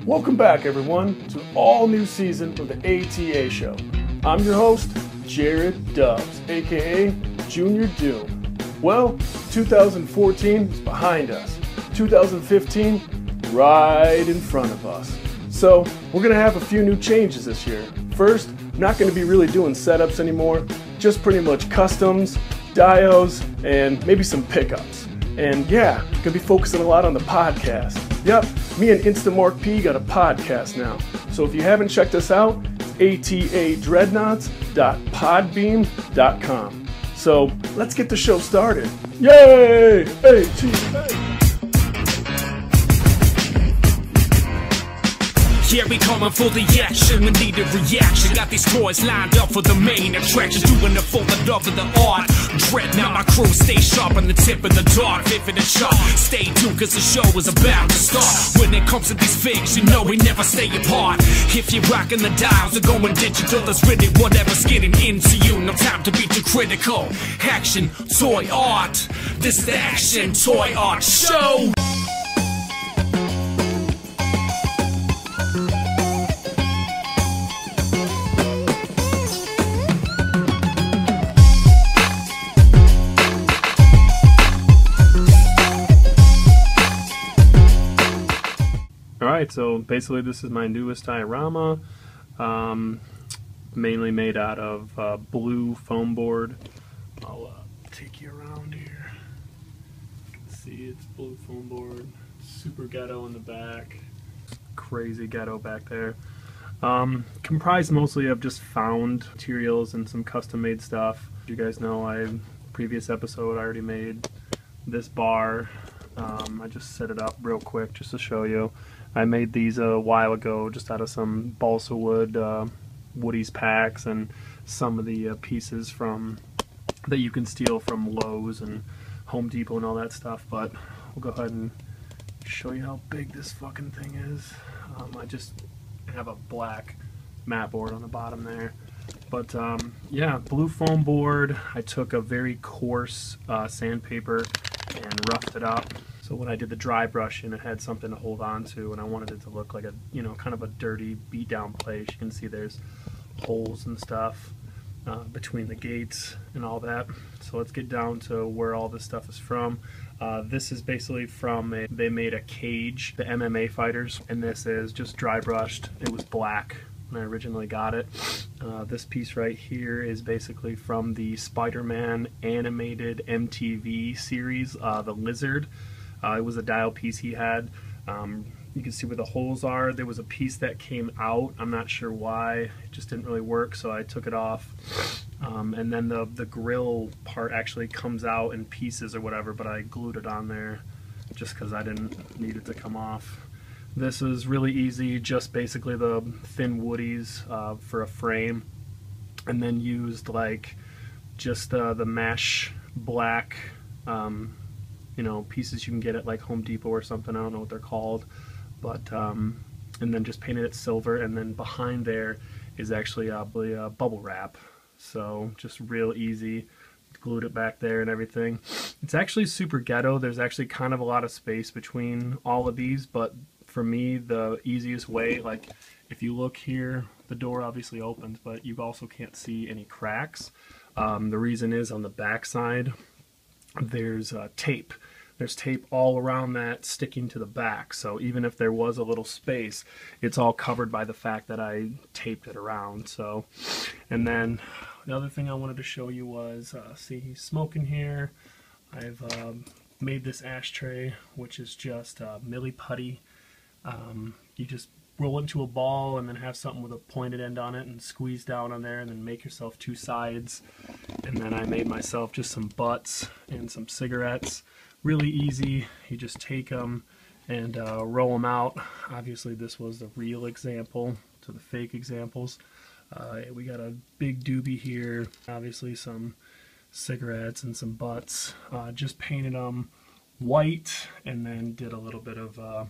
Welcome back, everyone, to an all-new season of the A.T.A. show. I'm your host, Jared Dubs, aka Junior Doom. Well, 2014 is behind us. 2015 right in front of us. So we're gonna have a few new changes this year. First, I'm not gonna be really doing setups anymore, just pretty much customs, dios, and maybe some pickups. And yeah, gonna be focusing a lot on the podcast. Yep, me and Instant Mark P got a podcast now. So if you haven't checked us out, it's A.T.A. dreadnoughts.podbean.com. So let's get the show started. Yay! A.T.A. Yeah, we coming for the action, we need a reaction. Got these toys lined up for the main attraction. Doing it for the love of the art. Dreadnought, my crew stay sharp on the tip of the dart. Fit for the chart, stay tuned cause the show is about to start. When it comes to these figs, you know we never stay apart. If you're rocking the dials or going digital, let's read it, whatever's getting into you. No time to be too critical. Action, toy art. This is the Action Toy Art Show. Alright, so basically this is my newest diorama, mainly made out of blue foam board. I'll take you around here. You can see it's blue foam board, super ghetto in the back, crazy ghetto back there. Comprised mostly of just found materials and some custom made stuff. You guys know previous episode I already made this bar. I just set it up real quick just to show you. I made these a while ago just out of some balsa wood Woodies packs and some of the pieces that you can steal from Lowe's and Home Depot and all that stuff. But we'll go ahead and show you how big this fucking thing is. I just have a black mat board on the bottom there. But yeah, blue foam board. I took a very coarse sandpaper and roughed it up. So when I did the dry brushing, it had something to hold on to, and I wanted it to look like a, kind of a dirty, beat down place. You can see there's holes and stuff between the gates and all that. So let's get down to where all this stuff is from. This is basically from they made a cage, the MMA fighters, and this is just dry brushed. It was black when I originally got it. This piece right here is basically from the Spider-Man animated MTV series, The Lizard. It was a dial piece he had. You can see where the holes are. There was a piece that came out. I'm not sure why. It just didn't really work, so I took it off. And then the grill part actually comes out in pieces or whatever, but I glued it on there just because I didn't need it to come off. This is really easy, just basically the thin woodies for a frame, and then used like just the mesh black pieces you can get at like Home Depot or something. I don't know what they're called, but and then just painted it silver, and then behind there is actually a bubble wrap. So just real easy. Glued it back there and everything. It's actually super ghetto. There's actually kind of a lot of space between all of these, but for me, the easiest way, like if you look here, the door obviously opens, but you also can't see any cracks. The reason is on the back side, there's tape. There's tape all around that sticking to the back, so even if there was a little space, it's all covered by the fact that I taped it around. So, and then the other thing I wanted to show you was, see, he's smoking here. I've made this ashtray, which is just milli putty. You just roll it into a ball and then have something with a pointed end on it and squeeze down on there and then make yourself two sides. And then I made myself just some butts and some cigarettes. Really easy. You just take them and roll them out. Obviously this was the real example to the fake examples. We got a big doobie here, obviously some cigarettes and some butts. Just painted them white and then did a little bit of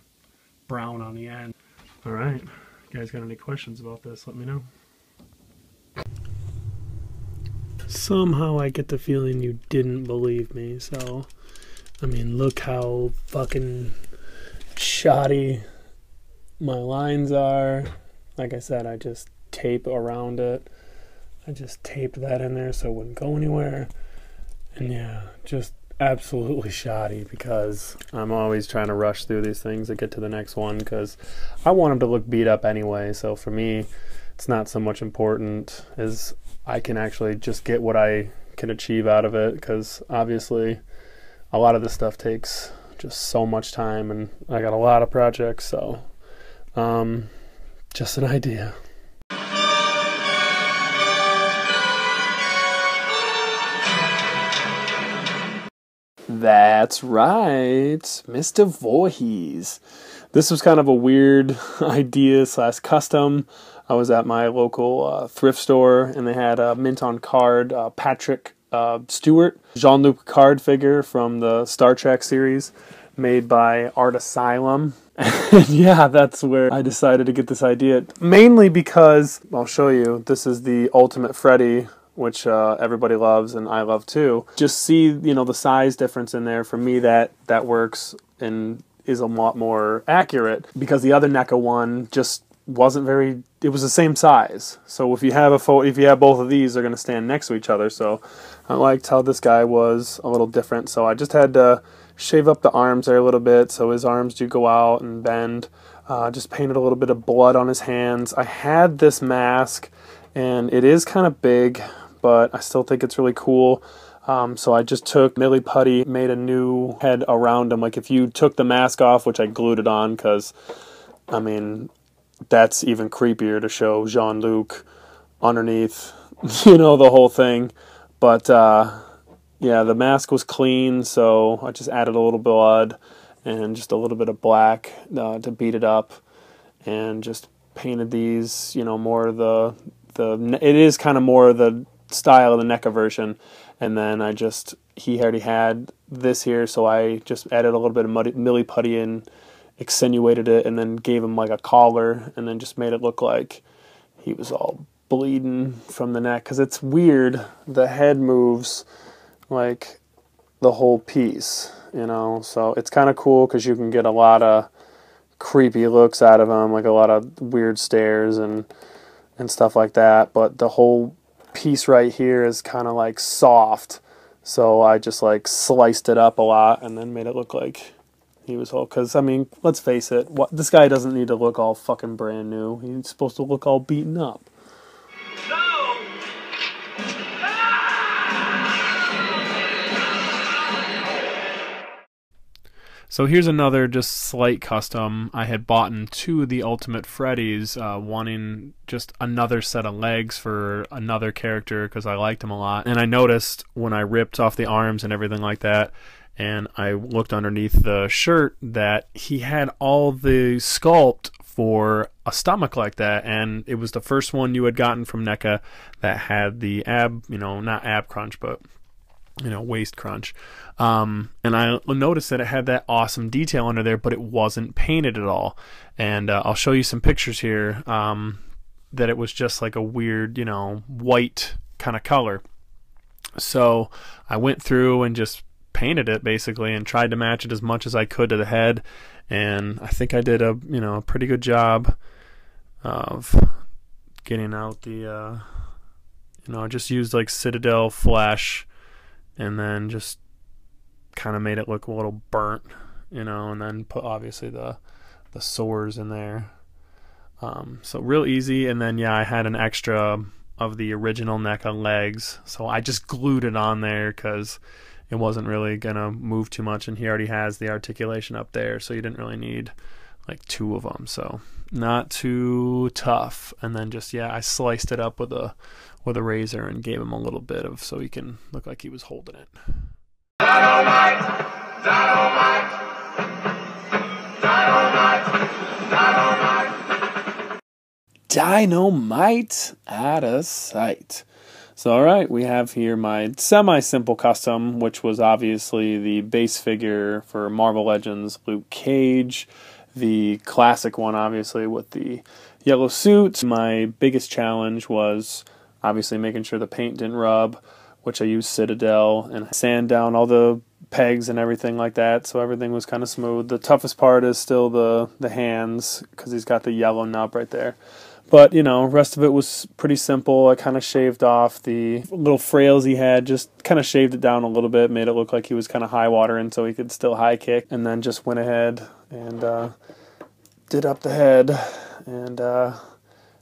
brown on the end. Alright, you guys got any questions about this, let me know. Somehow I get the feeling you didn't believe me, so I mean, look how fucking shoddy my lines are. Like I said, I just tape around it. I just taped that in there so it wouldn't go anywhere. And yeah, just absolutely shoddy because I'm always trying to rush through these things to get to the next one because I want them to look beat up anyway. So for me, it's not so much important as I can actually just get what I can achieve out of it, because obviously a lot of this stuff takes just so much time and I got a lot of projects. So just an idea. That's right, Mr. Voorhees. This was kind of a weird idea / custom. I was at my local thrift store and they had a mint on card Patrick Stewart, Jean-Luc Picard figure from the Star Trek series made by Art Asylum. And yeah, that's where I decided to get this idea. Mainly because, I'll show you, this is the Ultimate Freddie, which everybody loves and I love too. Just see, you know, the size difference in there. For me, that works and is a lot more accurate, because the other NECA one just wasn't very, it was the same size. So if you have if you have both of these, they're going to stand next to each other. So I liked how this guy was a little different. So I just had to shave up the arms there a little bit so his arms do go out and bend. Just painted a little bit of blood on his hands. I had this mask and it is kind of big, but I still think it's really cool. So I just took Millie Putty, made a new head around him. Like if you took the mask off, which I glued it on because, I mean, that's even creepier to show Jean-Luc underneath, you know, the whole thing. But yeah, the mask was clean, so I just added a little blood and just a little bit of black to beat it up, and just painted these, you know, more of it is kind of more of the style of the NECA version. And then he already had this here, so I just added a little bit of Millie Putty in, accentuated it, and then gave him like a collar, and then just made it look like he was all bleeding from the neck, because it's weird. The head moves like the whole piece, you know, so it's kind of cool because you can get a lot of creepy looks out of him, like a lot of weird stares and stuff like that. But the whole piece right here is kind of like soft, so I just like sliced it up a lot and then made it look like he was all, because I mean, let's face it, this guy doesn't need to look all fucking brand new. He's supposed to look all beaten up. So here's another just slight custom. I had bought in two of the Ultimate Freddies, wanting just another set of legs for another character because I liked him a lot. And I noticed when I ripped off the arms and everything like that, and I looked underneath the shirt, that he had all the sculpt for a stomach like that, and it was the first one you had gotten from NECA that had the not ab crunch, but waist crunch. And I noticed that it had that awesome detail under there, but it wasn't painted at all. And I'll show you some pictures here, that it was just like a weird, white kind of color. So I went through and just painted it basically and tried to match it as much as I could to the head. And I think I did a pretty good job of getting out the, I just used like Citadel Flash, and then just kind of made it look a little burnt, and then put obviously the sores in there. So real easy. And then yeah, I had an extra of the original NECA legs, so I just glued it on there because it wasn't really gonna move too much, and he already has the articulation up there, so you didn't really need like two of them, so not too tough. And then just I sliced it up with a razor and gave him a little bit of, so he can look like he was holding it. Dynamite, dynamite, dynamite, dynamite. Dynamite out of sight. So alright, we have here my semi-simple custom, which was obviously the base figure for Marvel Legends Luke Cage, the classic one obviously with the yellow suit. My biggest challenge was obviously making sure the paint didn't rub, which I used Citadel, and sand down all the pegs and everything like that, so everything was kind of smooth. The toughest part is still the hands, because he's got the yellow nub right there. But, you know, rest of it was pretty simple. I kind of shaved off the little frails he had, just kind of shaved it down a little bit, made it look like he was kind of high watering so he could still high kick, and then just went ahead and did up the head, and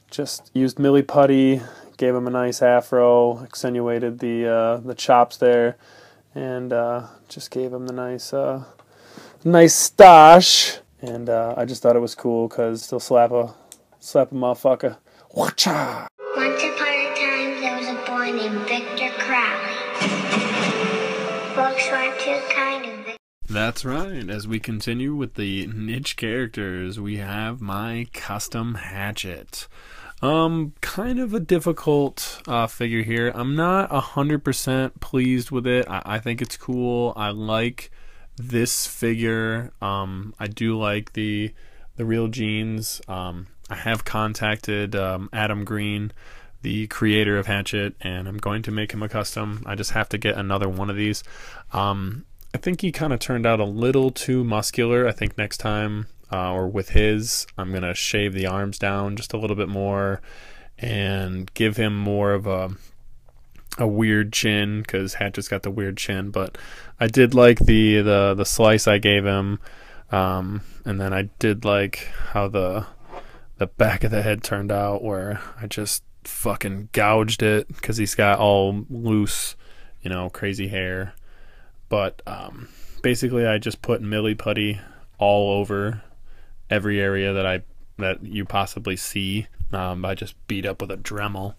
just used milli putty, gave him a nice afro, accentuated the chops there, and just gave him the nice stash. And I just thought it was cool because still slap a motherfucker. Watcha! Once upon a time, there was a boy named Victor Crowley. Folks weren't too kind of Victor. That's right. As we continue with the niche characters, we have my custom Hatchet. Kind of a difficult figure here. I'm not 100% pleased with it. I think it's cool. I like this figure. I do like the real jeans. I have contacted Adam Green, the creator of Hatchet, and I'm going to make him a custom. I just have to get another one of these. I think he kind of turned out a little too muscular. I think next time, or with his, I'm going to shave the arms down just a little bit more and give him more of a weird chin, because Hatchet's got the weird chin. But I did like the slice I gave him, and then I did like how the back of the head turned out, where I just fucking gouged it because he's got all loose, you know, crazy hair. But basically I just put milli putty all over every area that you possibly see. I just beat up with a Dremel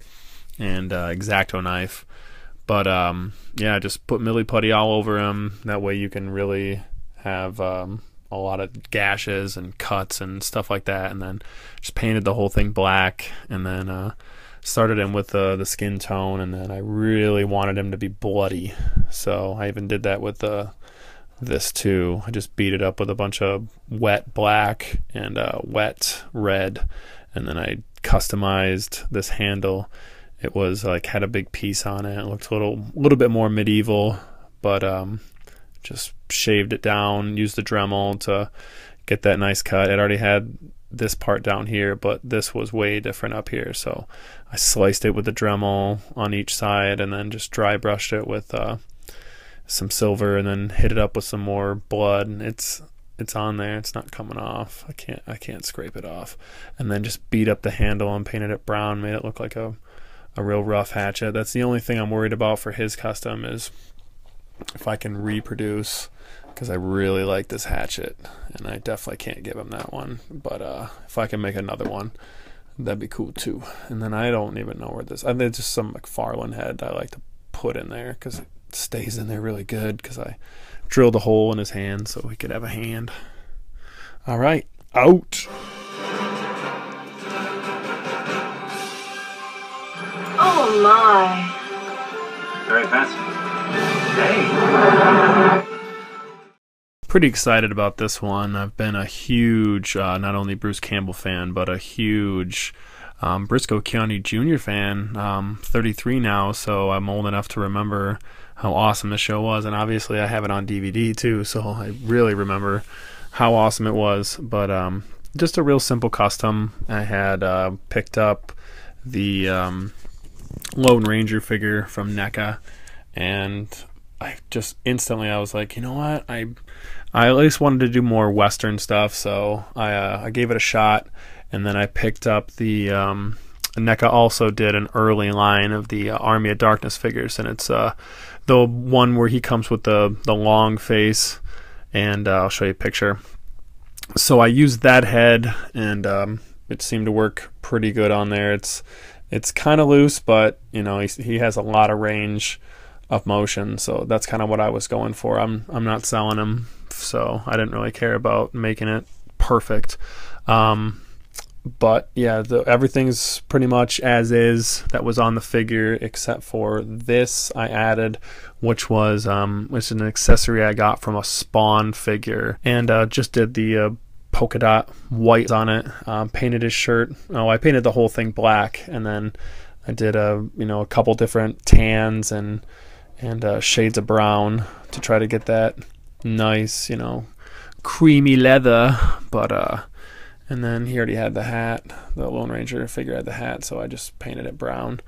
and X-Acto knife. But yeah, just put milli putty all over him. That way you can really have a lot of gashes and cuts and stuff like that. And then just painted the whole thing black, and then started him with the skin tone, and then I really wanted him to be bloody, so I even did that with this too. I just beat it up with a bunch of wet black and wet red, and then I customized this handle. It was like had a big piece on it. It looked a little bit more medieval, but just shaved it down, used the Dremel to get that nice cut. It already had this part down here, but this was way different up here, so I sliced it with the Dremel on each side, and then just dry brushed it with some silver, and then hit it up with some more blood. And it's on there. It's not coming off. I can't scrape it off. And then just beat up the handle and painted it brown, made it look like a real rough Hatchet. That's the only thing I'm worried about for his custom, is if I can reproduce, because I really like this Hatchet, and I definitely can't give him that one. But if I can make another one, that'd be cool too. And then I don't even know where this. I think it's just some McFarlane head I like to put in there, because it stays in there really good. Because I drilled a hole in his hand so he could have a hand. All right, out. Oh my! Very fancy. Hey. Pretty excited about this one. I've been a huge, not only Bruce Campbell fan, but a huge Briscoe County Jr. fan. 33 now, so I'm old enough to remember how awesome this show was. And obviously I have it on DVD too, so I really remember how awesome it was. But just a real simple custom. I had picked up the Lone Ranger figure from NECA, and I just instantly, I was like, you know what, I at least wanted to do more Western stuff, so I gave it a shot. And then I picked up the NECA also did an early line of the Army of Darkness figures, and it's the one where he comes with the long face, and I'll show you a picture. So I used that head, and it seemed to work pretty good on there. It's kind of loose, but you know, he has a lot of range of motion, so that's kind of what I was going for. I'm not selling him, so I didn't really care about making it perfect. But yeah, everything's pretty much as is that was on the figure, except for this I added, which was an accessory I got from a Spawn figure, and just did the polka dot white on it. Painted his shirt. Oh, I painted the whole thing black, and then I did a couple different tans and and shades of brown to try to get that nice, you know, creamy leather. But and then he already had the hat. The Lone Ranger figure had the hat, so I just painted it brown.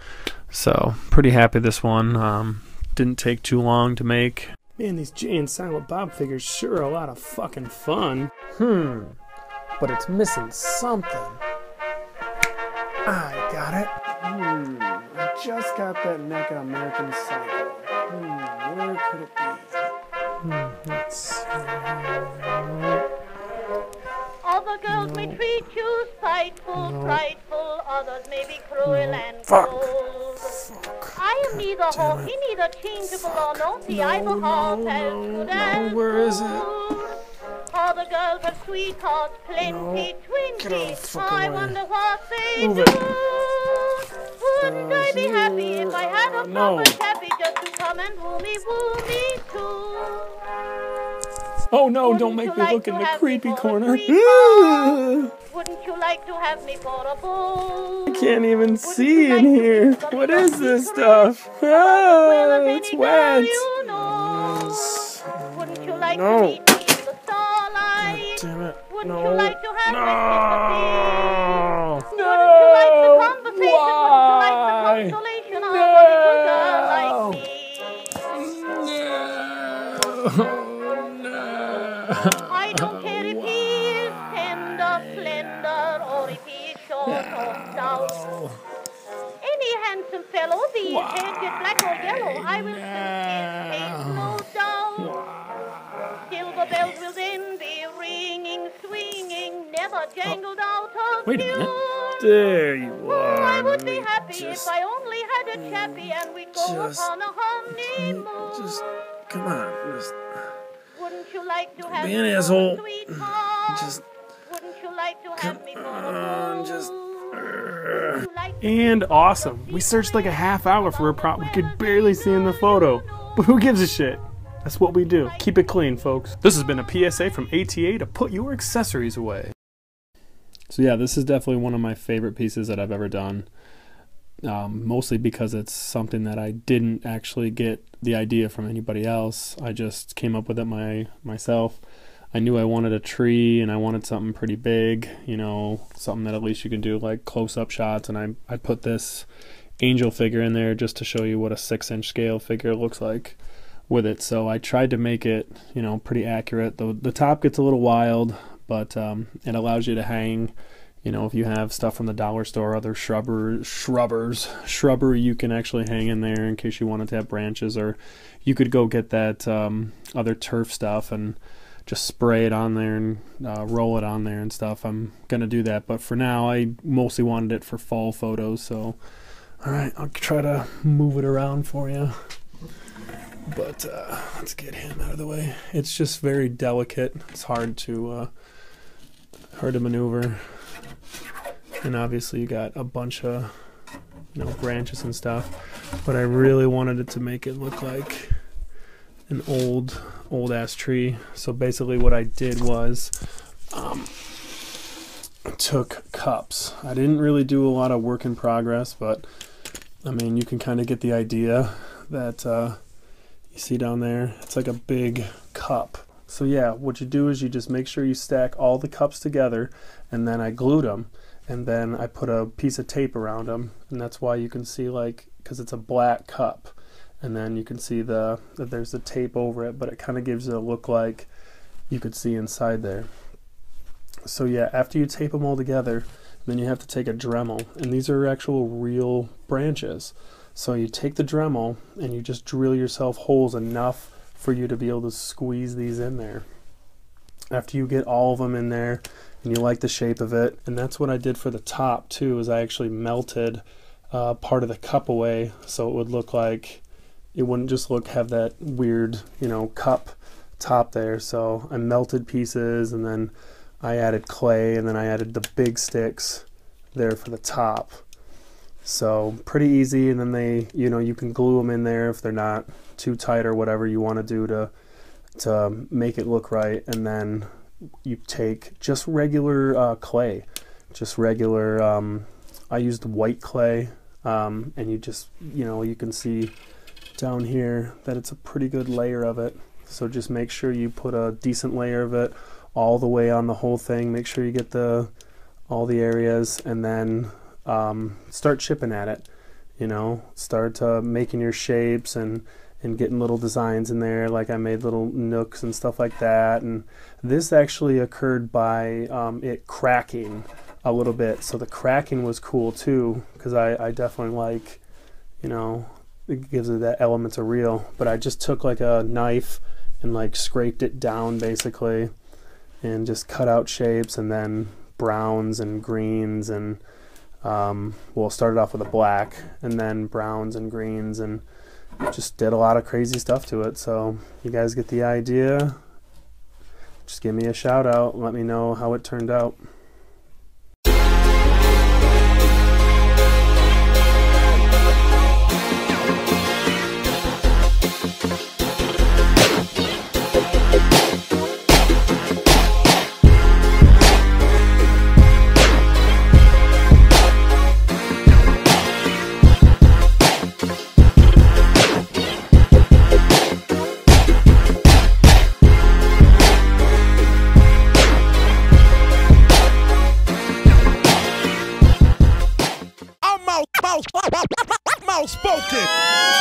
So pretty happy this one. Didn't take too long to make. Man, these Jay and Silent Bob figures sure are a lot of fucking fun. But it's missing something. I got it. I just got that NECA American Psycho. Where could it be? Let's see. Other girls may treat you spiteful, frightful, others may be cruel and cold. I am neither haughty, neither changeable or naughty. I've a heart as good as Where is it? Other girls have sweethearts, plenty, twenty. I wonder what they Move do. it. Wouldn't I be happy if I had a proper chappy just to come and woo me too? Oh no, don't make me look in the creepy corner. Wouldn't you like to have me for a bull? I can't even see in here. What is this stuff? It's wet. Wouldn't you like to meet me in the starlight? Damn it. Wouldn't you like to have No. Mr. Wouldn't you like the conversation? Wouldn't you like the consolation of a little girl like me? I don't care if he is tender, slender, or if he is short or stout. Any handsome fellow, be his hair jet black or yellow, I will suit his taste, no doubt. Silver bells will then be ringing, swinging, never jangled out of Wait a tune. minute. There you Oh, are. I would be happy if I only had a chappy and we'd go upon a honeymoon. Come on. Wouldn't you like to have Be an me asshole. for a sweetheart? Just Wouldn't you like to have me for a just. Would you like to And awesome. We searched like a half hour for a prop we could barely see in the photo. But who gives a shit? That's what we do. Keep it clean, folks. This has been a PSA from A.T.A to put your accessories away. So yeah, this is definitely one of my favorite pieces that I've ever done. Mostly because it's something that I didn't actually get the idea from anybody else. I just came up with it myself. I knew I wanted a tree and I wanted something pretty big, you know, something that at least you can do like close-up shots, and I put this angel figure in there just to show you what a 6-inch scale figure looks like with it. So I tried to make it, you know, pretty accurate. The top gets a little wild, but it allows you to hang, you know, if you have stuff from the dollar store, other shrubbery you can actually hang in there in case you wanted to have branches, or you could go get that other turf stuff and just spray it on there and roll it on there and stuff. I'm gonna do that, but for now I mostly wanted it for fall photos. So alright, I'll try to move it around for you, but let's get him out of the way. It's just very delicate. It's hard to maneuver. And obviously you got a bunch of, you know, branches and stuff, but I really wanted it to make it look like an old ass tree. So basically what I did was took cups. I didn't really do a lot of work in progress, but I mean, you can kind of get the idea that you see down there, it's like a big cup. So yeah, what you do is you just make sure you stack all the cups together, and then I glued them, and then I put a piece of tape around them, and that's why you can see, like, because it's a black cup, and then you can see that there's the tape over it, but it kind of gives it a look like you could see inside there. So yeah, after you tape them all together, then you have to take a Dremel, and these are actual real branches. So you take the Dremel and you just drill yourself holes enough for you to be able to squeeze these in there. After you get all of them in there and you like the shape of it, and that's what I did for the top too, is I actually melted part of the cup away so it would look like, it wouldn't just have that weird, you know, cup top there. So I melted pieces, and then I added clay, and then I added the big sticks there for the top. So pretty easy, and then they, you know, you can glue them in there if they're not too tight or whatever you want to do to make it look right. And then you take just regular clay, just regular, I used white clay, and you just, you know, you can see down here that it's a pretty good layer of it. So just make sure you put a decent layer of it all the way on the whole thing. Make sure you get all the areas, and then start chipping at it. You know, start making your shapes and getting little designs in there. Like I made little nooks and stuff like that. And this actually occurred by it cracking a little bit. So the cracking was cool too, because I definitely like, you know, it gives it that element of real. But I just took like a knife and like scraped it down basically, and just cut out shapes, and then browns and greens, and well, started off with a black and then browns and greens, and just did a lot of crazy stuff to it. So you guys get the idea. Just give me a shout out, let me know how it turned out. Mouse spoken.